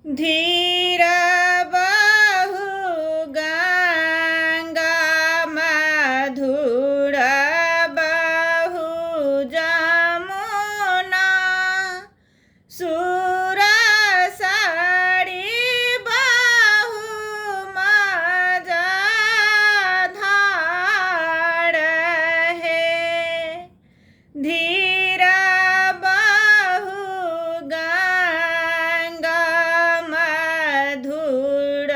धीर बहु गंगा मधुर बहु जमुना सुरसरी बहु मझधार है। धीर बहु गंगा मधुर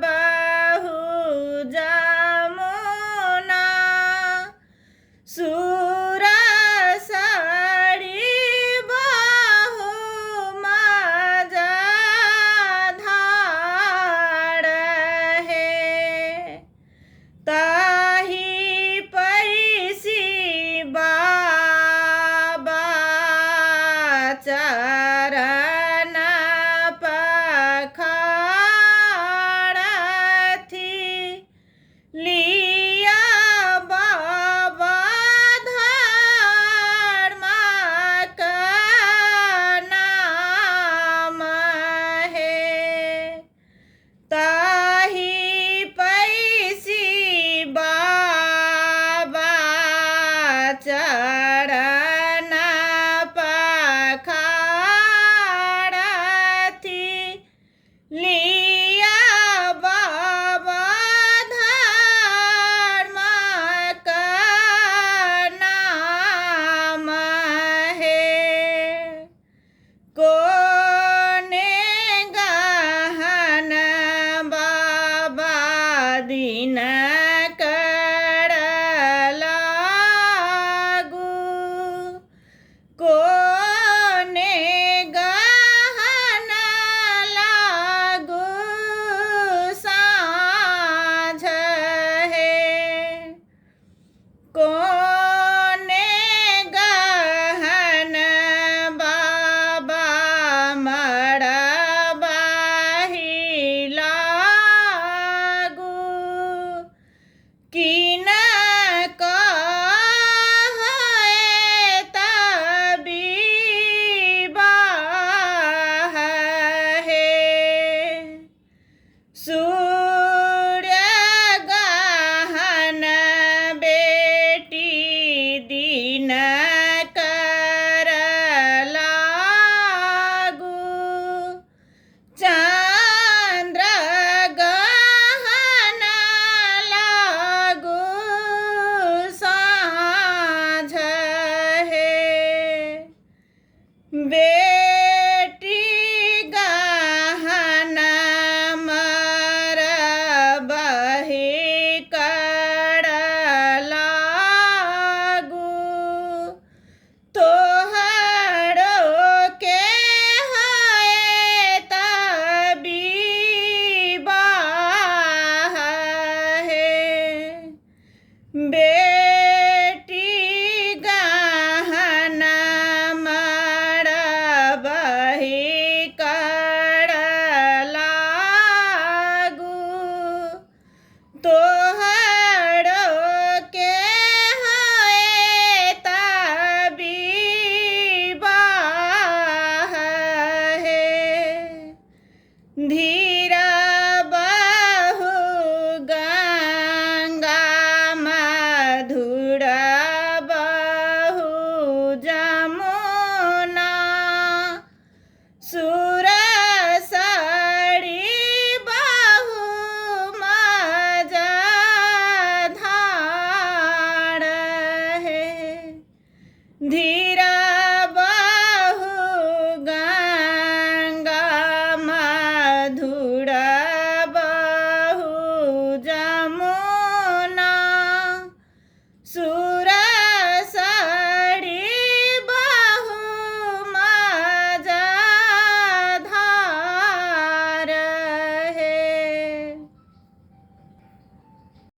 बहु जमुना सुरसरी बहु मझधार है। ताहि पैसी बाबा चरण पखारथि लिया बाबा धर्म का नाम है। ताहि पैसी बाबा चरण पखारथि लिया बाबा धर्म का नाम है। कोने गहन बाबा दिन कर लागू कोने गहन लागू साँझ है। कोने गहन बाबा मरबाही लागू किन कहे तबीबाह है। सूर्य गहन बेटी दिन कर लागू चंद्र गहन लागू साँझ है। बेटी गहन मरबही कर लागू तोहरो के है तबीबाह है। बेटी गहन मरबही कर लागू तोहरो के है तबीबाह है। धीर बहु गंगा मधुर बहु जमुना सुरसरी बहु मझधार है।